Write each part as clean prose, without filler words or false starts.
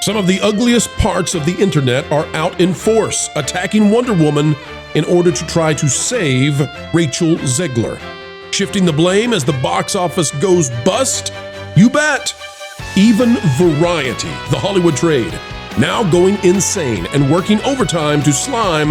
Some of the ugliest parts of the internet are out in force, attacking Wonder Woman in order to try to save Rachel Zegler. Shifting the blame as the box office goes bust? You bet! Even Variety, the Hollywood trade, now going insane and working overtime to slime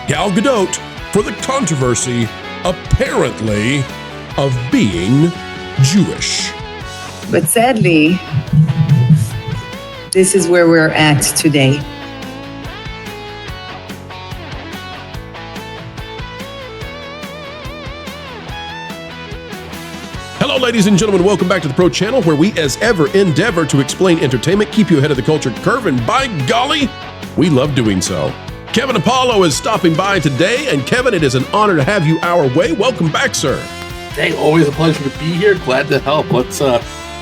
Gal Gadot for the controversy, apparently, of being Jewish. But sadly, this is where we're at today. Hello, ladies and gentlemen. Welcome back to the Pro Channel, where we, as ever, endeavor to explain entertainment, keep you ahead of the culture curve, and by golly, we love doing so. Kevin Apollo is stopping by today, and Kevin, it is an honor to have you our way. Welcome back, sir. Hey, always a pleasure to be here. Glad to help.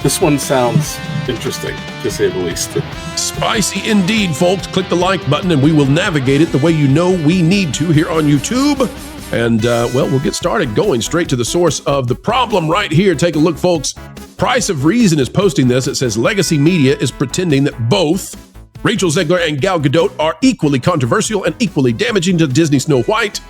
This one sounds interesting, to say the least. Spicy indeed, folks. Click the like button, and we will navigate it the way you know we need to here on YouTube. And, we'll get started going straight to the source of the problem right here. Take a look, folks. Price of Reason is posting this. It says Legacy Media is pretending that both Rachel Zegler and Gal Gadot are equally controversial and equally damaging to Disney Snow White.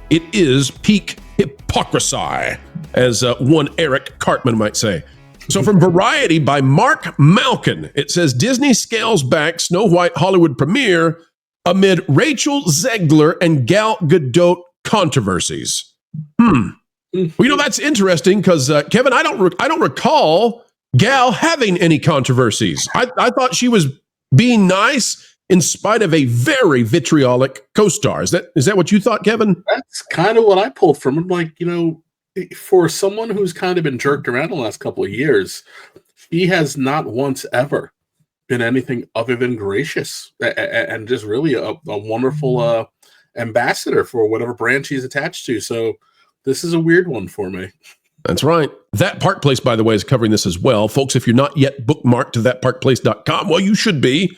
It is peak hypocrisy, as one Eric Cartman might say. So from Variety by Mark Malkin, it says Disney scales back Snow White Hollywood premiere amid Rachel Zegler and Gal Gadot controversies. Well, that's interesting because Kevin, I don't recall Gal having any controversies. I thought she was being nice in spite of a very vitriolic co-star. Is that what you thought, Kevin? That's kind of what I pulled from him. Like, for someone who's kind of been jerked around the last couple of years, he has not once ever been anything other than gracious and just really a wonderful ambassador for whatever brand she's attached to. So this is a weird one for me. That's right. That Park Place, by the way, is covering this as well. Folks, if you're not yet bookmarked to thatparkplace.com, well, you should be.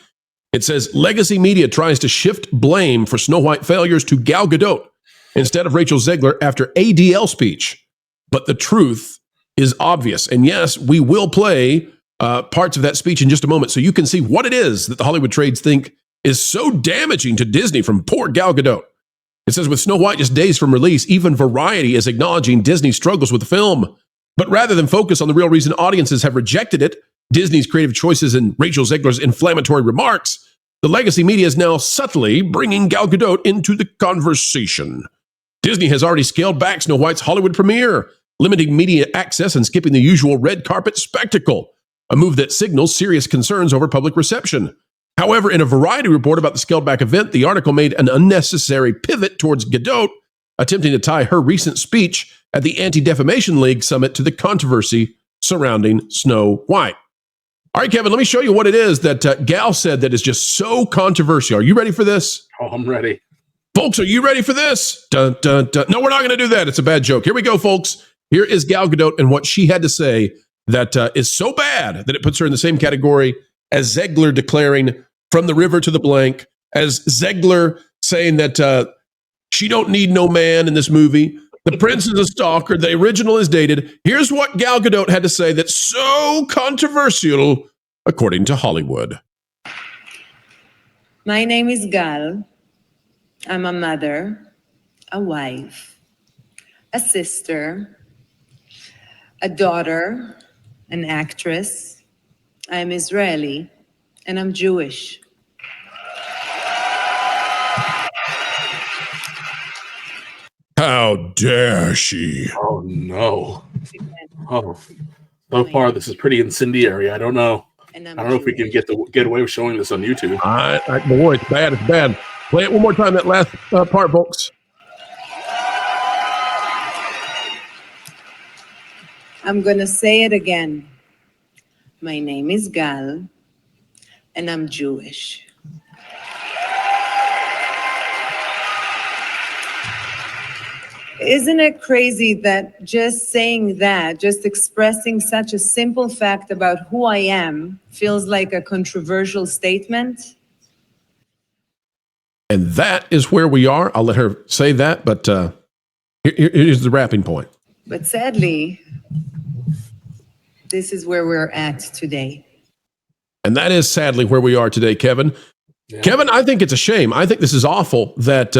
It says Legacy Media tries to shift blame for Snow White failures to Gal Gadot instead of Rachel Zegler after ADL speech. But the truth is obvious. And yes, we will play parts of that speech in just a moment so you can see what it is that the Hollywood trades think is so damaging to Disney from poor Gal Gadot. It says with Snow White just days from release, even Variety is acknowledging Disney's struggles with the film. But rather than focus on the real reason audiences have rejected it, Disney's creative choices and Rachel Zegler's inflammatory remarks, the Legacy Media is now subtly bringing Gal Gadot into the conversation. Disney has already scaled back Snow White's Hollywood premiere, limiting media access and skipping the usual red carpet spectacle, a move that signals serious concerns over public reception. However, in a Variety report about the scaled-back event, the article made an unnecessary pivot towards Gadot, attempting to tie her recent speech at the Anti-Defamation League summit to the controversy surrounding Snow White. All right, Kevin, let me show you what it is that Gal said that is just so controversial. Are you ready for this? Oh, I'm ready. Folks, are you ready for this? Dun, dun, dun. No, we're not going to do that. It's a bad joke. Here we go, folks. Here is Gal Gadot and what she had to say that is so bad that it puts her in the same category as Zegler declaring from the river to the blank, as Zegler saying that she don't need no man in this movie. The prince is a stalker. The original is dated. Here's what Gal Gadot had to say that's so controversial, according to Hollywood. My name is Gal. I'm a mother, a wife, a sister, a daughter, an actress. I'm Israeli, and I'm Jewish. How dare she? Oh, no. Oh, so far, this is pretty incendiary. I don't know. I don't know if we can get away with showing this on YouTube. Boy, it's bad. It's bad. Play it one more time, that last part, folks. I'm going to say it again. My name is Gal, and I'm Jewish. Isn't it crazy that just saying that, just expressing such a simple fact about who I am, feels like a controversial statement? And that is where we are. I'll let her say that, but here's the wrapping point. But sadly, this is where we're at today. And that is sadly where we are today, Kevin. Yeah. Kevin, I think it's a shame. I think this is awful that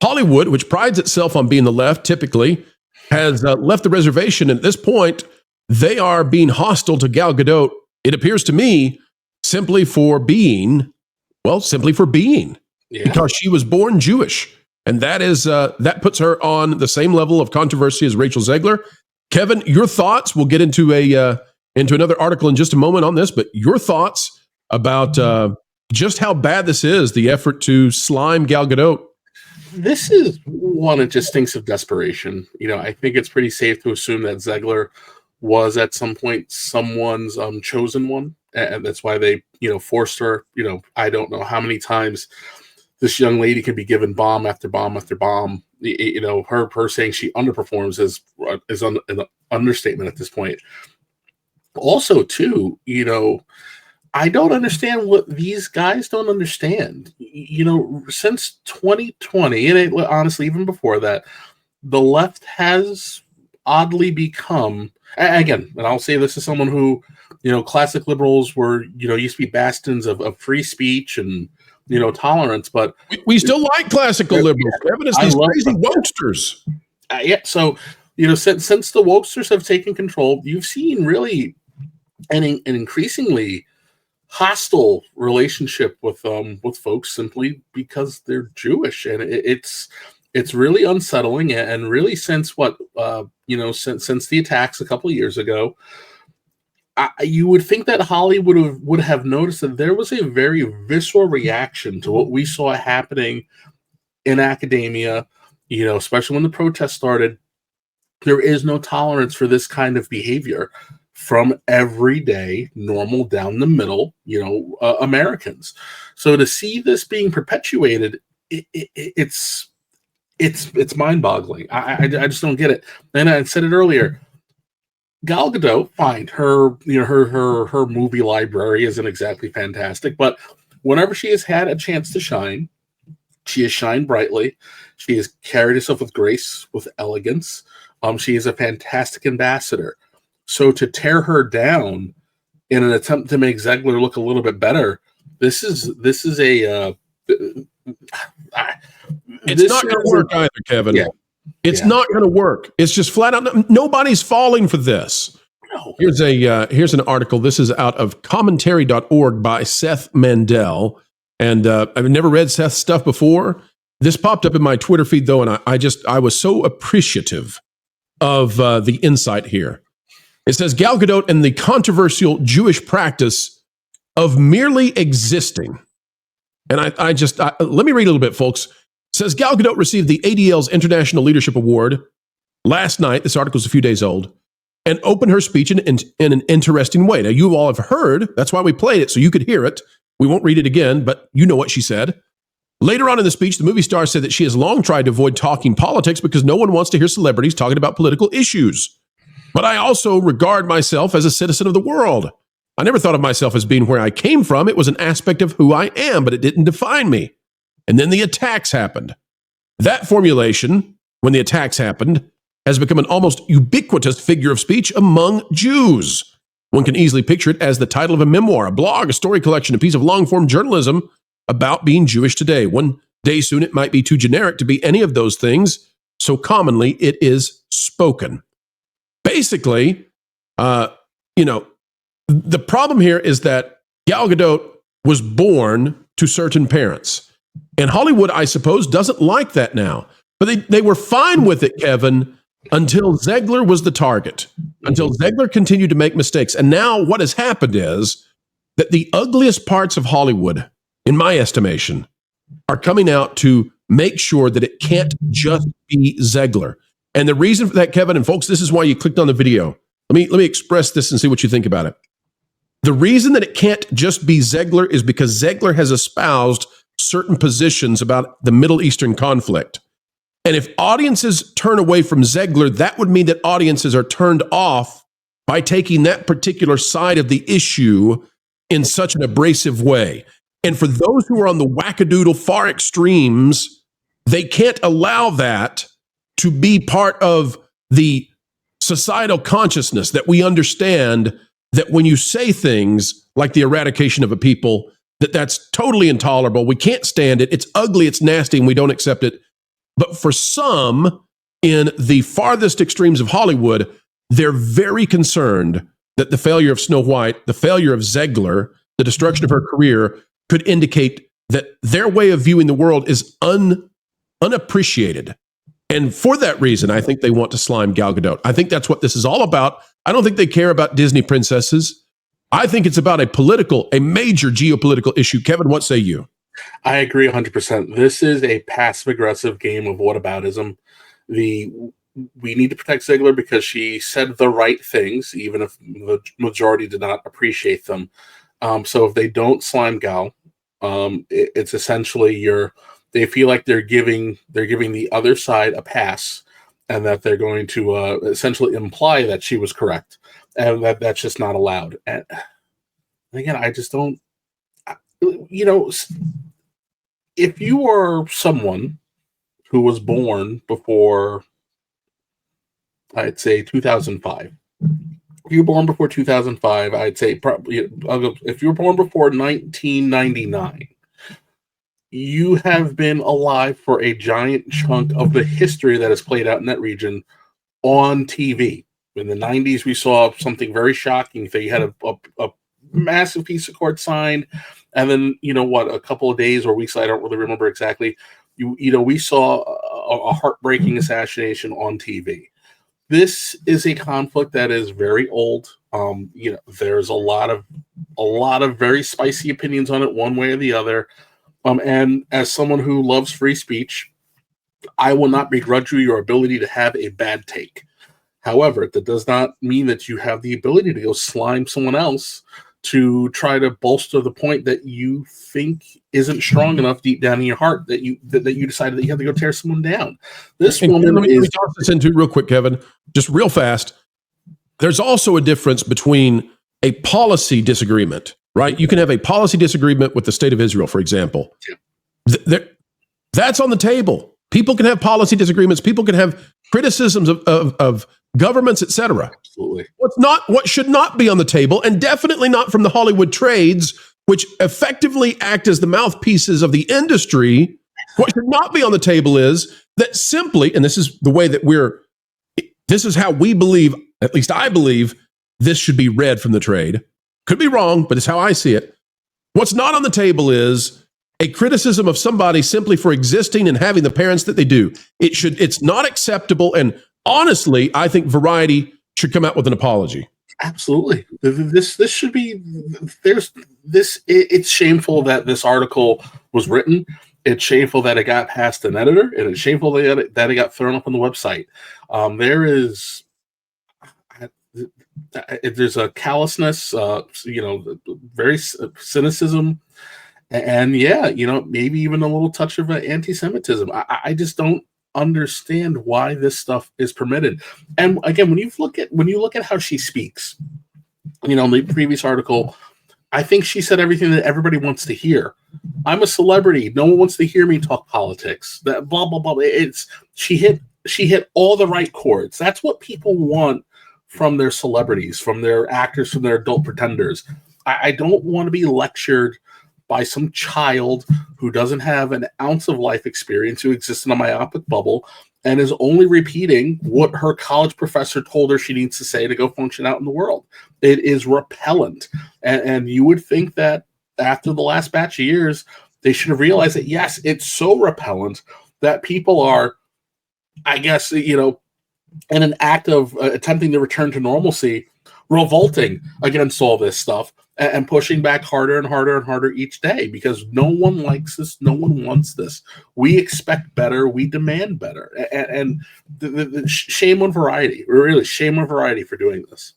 Hollywood, which prides itself on being the left, typically has left the reservation. And at this point, they are being hostile to Gal Gadot, it appears to me, simply for being, because she was born Jewish. And that is that puts her on the same level of controversy as Rachel Zegler. Kevin, your thoughts? We'll get into another article in just a moment on this, but your thoughts about just how bad this is, the effort to slime Gal Gadot. This is one that just stinks of desperation. I think it's pretty safe to assume that Zegler was at some point someone's chosen one, and that's why they forced her. I don't know how many times this young lady can be given bomb after bomb after bomb. Her saying she underperforms is an understatement at this point. Also, too, I don't understand what these guys don't understand. Since 2020, and honestly, even before that, the left has oddly become, again, and I'll say this as someone who, classic liberals were, used to be bastions of free speech and, tolerance, but we still like classical liberals. Kevin, it's these crazy wokesters. So, since the wokesters have taken control, you've seen really an increasingly hostile relationship with folks simply because they're Jewish, and it's really unsettling. And really, since since the attacks a couple of years ago, you would think that Hollywood would have noticed that there was a very visceral reaction to what we saw happening in academia, especially when the protests started. There is no tolerance for this kind of behavior from everyday, normal, down the middle, Americans. So to see this being perpetuated, it's mind-boggling. I just don't get it. And I said it earlier. Gal Gadot, fine. Her movie library isn't exactly fantastic, but whenever she has had a chance to shine, she has shined brightly. She has carried herself with grace, with elegance. She is a fantastic ambassador. So to tear her down in an attempt to make Zegler look a little bit better, it's not going to work either, Kevin. Yeah. It's not going to work. It's just flat out. Nobody's falling for this. No. Here's an article. This is out of commentary.org by Seth Mandel. And I've never read Seth's stuff before. This popped up in my Twitter feed, though, and I was so appreciative of the insight here. It says Gal Gadot and the controversial Jewish practice of merely existing. And let me read a little bit, folks. It says Gal Gadot received the ADL's International Leadership Award last night. This article is a few days old, and opened her speech in an interesting way. Now, you all have heard. That's why we played it, so you could hear it. We won't read it again, but you know what she said. Later on in the speech, the movie star said that she has long tried to avoid talking politics because no one wants to hear celebrities talking about political issues. But I also regard myself as a citizen of the world. I never thought of myself as being where I came from. It was an aspect of who I am, but it didn't define me. And then the attacks happened. That formulation, when the attacks happened, has become an almost ubiquitous figure of speech among Jews. One can easily picture it as the title of a memoir, a blog, a story collection, a piece of long-form journalism about being Jewish today. One day soon it might be too generic to be any of those things, so commonly it is spoken. Basically, the problem here is that Gal Gadot was born to certain parents. And Hollywood, I suppose, doesn't like that now. But they were fine with it, Kevin, until Zegler was the target, until Zegler continued to make mistakes. And now what has happened is that the ugliest parts of Hollywood, in my estimation, are coming out to make sure that it can't just be Zegler. And the reason for that, Kevin, and folks, this is why you clicked on the video. Let me express this and see what you think about it. The reason that it can't just be Zegler is because Zegler has espoused certain positions about the Middle Eastern conflict. And if audiences turn away from Zegler, that would mean that audiences are turned off by taking that particular side of the issue in such an abrasive way. And for those who are on the wackadoodle far extremes, they can't allow that to be part of the societal consciousness, that we understand that when you say things like the eradication of a people, that's totally intolerable. We can't stand it. It's ugly, it's nasty, and we don't accept it. But for some in the farthest extremes of Hollywood, they're very concerned that the failure of Snow White, the failure of Zegler, the destruction of her career could indicate that their way of viewing the world is unappreciated. And for that reason, I think they want to slime Gal Gadot. I think that's what this is all about. I don't think they care about Disney princesses. I think it's about a major geopolitical issue. Kevin, what say you? I agree 100%. This is a passive-aggressive game of whataboutism. We need to protect Ziegler because she said the right things, even if the majority did not appreciate them. So if they don't slime Gal, it's essentially they feel like they're giving the other side a pass, and that they're going to essentially imply that she was correct, and that's just not allowed. And again, I just don't. If you are someone who was born before, I'd say 2005. If you were born before 2005, I'd say probably. If you were born before 1999. You have been alive for a giant chunk of the history that has played out in that region on TV. In the 90s, we saw something very shocking. They had a massive piece of court signed, and then, a couple of days or weeks, I don't really remember exactly, we saw a heartbreaking assassination on TV. This is a conflict that is very old. There's a lot of very spicy opinions on it, one way or the other. And as someone who loves free speech, I will not begrudge you your ability to have a bad take. However, that does not mean that you have the ability to go slime someone else to try to bolster the point that you think isn't strong enough deep down in your heart that you decided that you have to go tear someone down. This woman let me toss this into real quick, Kevin, just real fast. There's also a difference between a policy disagreement. Right? You can have a policy disagreement with the state of Israel, for example. That's on the table. People can have policy disagreements. People can have criticisms of governments, etc. Absolutely. What should not be on the table, and definitely not from the Hollywood trades, which effectively act as the mouthpieces of the industry. What should not be on the table is that simply, and this is the way that this is how we believe, at least I believe, this should be read from the trade. Could be wrong, but it's how I see it. What's not on the table is a criticism of somebody simply for existing and having the parents that they do. It's not acceptable. And honestly, I think Variety should come out with an apology. Absolutely. This should be, it's shameful that this article was written. It's shameful that it got past an editor, and it's shameful that it got thrown up on the website. There's a callousness, very cynicism, and maybe even a little touch of anti-Semitism. I just don't understand why this stuff is permitted. And again, when you look at how she speaks, in the previous article, I think she said everything that everybody wants to hear. I'm a celebrity. No one wants to hear me talk politics. That blah blah blah. She hit all the right chords. That's what people want from their celebrities, from their actors, from their adult pretenders. I don't want to be lectured by some child who doesn't have an ounce of life experience, who exists in a myopic bubble and is only repeating what her college professor told her she needs to say to go function out in the world. It is repellent. And you would think that after the last batch of years, they should have realized that, yes, it's so repellent that people are, I guess, in an act of attempting to return to normalcy, revolting against all this stuff and pushing back harder and harder and harder each day, because no one likes this. No one wants this. We expect better. We demand better. And the shame on Variety. Really, shame on Variety for doing this.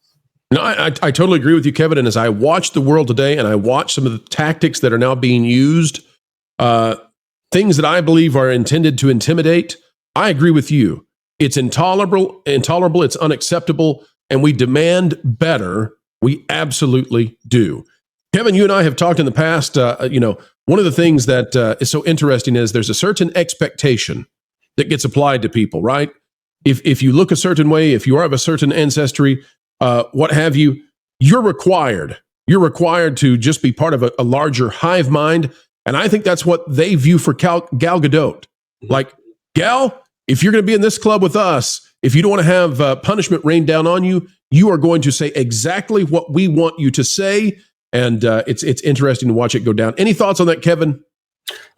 No, I totally agree with you, Kevin. And as I watch the world today and I watch some of the tactics that are now being used, things that I believe are intended to intimidate, I agree with you. It's intolerable, it's unacceptable, and we demand better. We absolutely do. Kevin, you and I have talked in the past, one of the things that is so interesting is there's a certain expectation that gets applied to people, right? If you look a certain way, if you are of a certain ancestry, what have you, you're required You're required to just be part of a larger hive mind. And I think that's what they view for Gal Gadot. Like, Gal, if you're going to be in this club with us, if you don't want to have punishment rain down on you, you are going to say exactly what we want you to say. And it's interesting to watch it go down. Any thoughts on that, Kevin?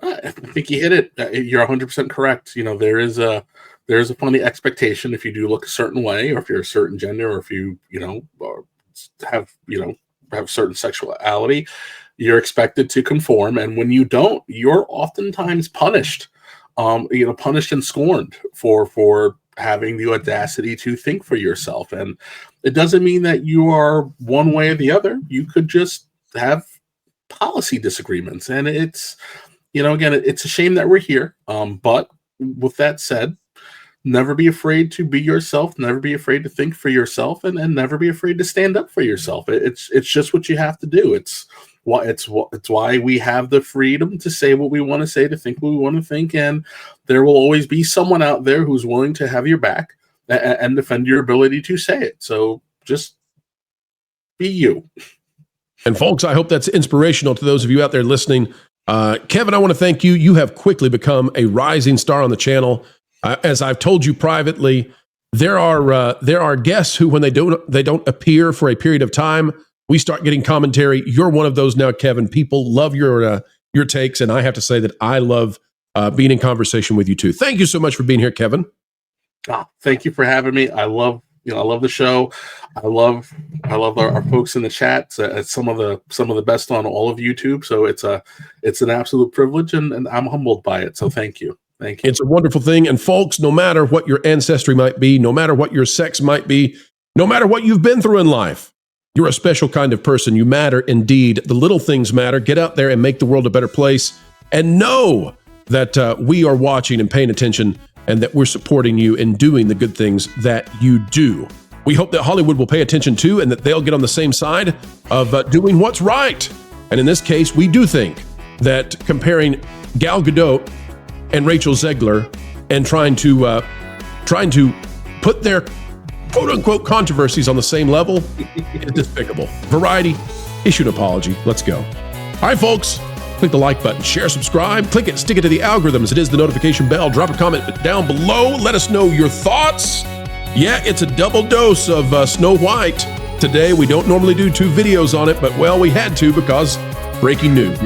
I think you hit it. You're 100% correct. There is a funny expectation if you do look a certain way, or if you're a certain gender, or if you have certain sexuality, you're expected to conform. And when you don't, you're oftentimes punished. Punished and scorned for having the audacity to think for yourself. And it doesn't mean that you are one way or the other. You could just have policy disagreements. And it's, again, it's a shame that we're here. But with that said, never be afraid to be yourself, never be afraid to think for yourself, and never be afraid to stand up for yourself. It's just what you have to do. It's why we have the freedom to say what we want to say, to think what we want to think, and there will always be someone out there who's willing to have your back and defend your ability to say it. So just be you. And folks, I hope that's inspirational to those of you out there listening. Kevin, I want to thank you. You have quickly become a rising star on the channel. As I've told you privately, there are guests who, when they don't appear for a period of time, we start getting commentary. You're one of those now, Kevin. People love your takes, and I have to say that I love being in conversation with you too. Thank you so much for being here, Kevin. Thank you for having me. I love the show. I love our folks in the chat. It's some of the best on all of YouTube. So it's an absolute privilege, and I'm humbled by it. So thank you. Thank you. It's a wonderful thing. And folks, no matter what your ancestry might be, no matter what your sex might be, no matter what you've been through in life, you're a special kind of person. You matter indeed. The little things matter. Get out there and make the world a better place. And know that we are watching and paying attention, and that we're supporting you in doing the good things that you do. We hope that Hollywood will pay attention too, and that they'll get on the same side of doing what's right. And in this case, we do think that comparing Gal Gadot and Rachel Zegler and trying to put their quote-unquote controversies on the same level is despicable. Variety, issue an apology. Let's go. All right, folks, click the like button, share, subscribe, click it, stick it to the algorithms. It is the notification bell. Drop a comment down below. Let us know your thoughts. Yeah, it's a double dose of Snow White. Today, we don't normally do 2 videos on it, but, well, we had to because breaking news,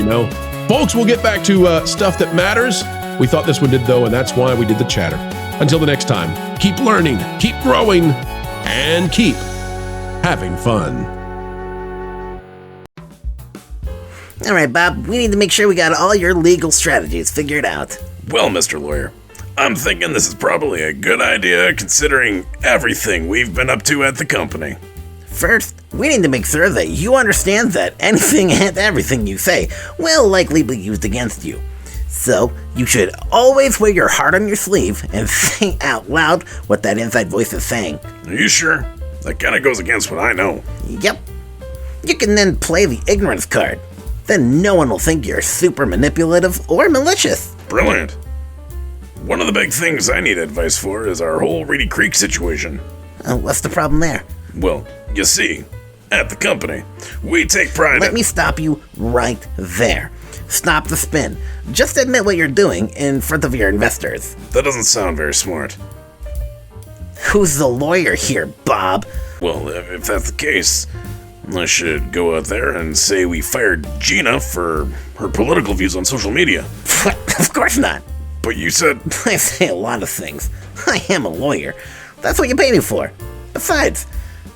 Folks, we'll get back to stuff that matters. We thought this one did, though, and that's why we did the chatter. Until the next time, keep learning, keep growing, and keep having fun. All right, Bob, we need to make sure we got all your legal strategies figured out. Well, Mr. Lawyer, I'm thinking this is probably a good idea considering everything we've been up to at the company. First, we need to make sure that you understand that anything and everything you say will likely be used against you. So, you should always wear your heart on your sleeve and say out loud what that inside voice is saying. Are you sure? That kind of goes against what I know. Yep. You can then play the ignorance card. Then no one will think you're super manipulative or malicious. Brilliant. One of the big things I need advice for is our whole Reedy Creek situation. What's the problem there? Well, you see, at the company, we take pride in... Let me stop you right there. Stop the spin. Just admit what you're doing in front of your investors. That doesn't sound very smart. Who's the lawyer here, Bob? Well, if that's the case, I should go out there and say we fired Gina for her political views on social media. Of course not. But you said... I say a lot of things. I am a lawyer. That's what you pay me for. Besides,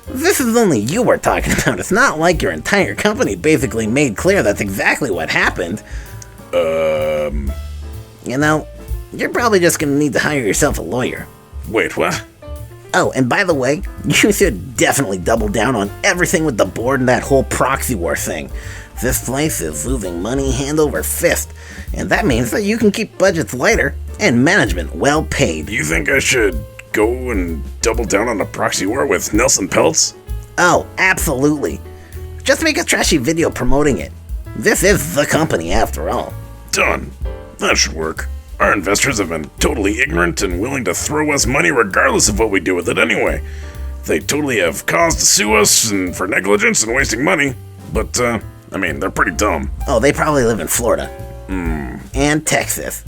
this is only you we're talking about. It's not like your entire company basically made clear that's exactly what happened. You're probably just gonna need to hire yourself a lawyer. Wait, what? Oh, and by the way, you should definitely double down on everything with the board and that whole proxy war thing. This place is losing money hand over fist, and that means that you can keep budgets lighter and management well paid. You think I should go and double down on the proxy war with Nelson Peltz? Oh, absolutely. Just make a trashy video promoting it. This is the company after all. Done. That should work. Our investors have been totally ignorant and willing to throw us money regardless of what we do with it anyway. They totally have cause to sue us and for negligence and wasting money. but, I mean, they're pretty dumb. Oh, they probably live in Florida. And Texas.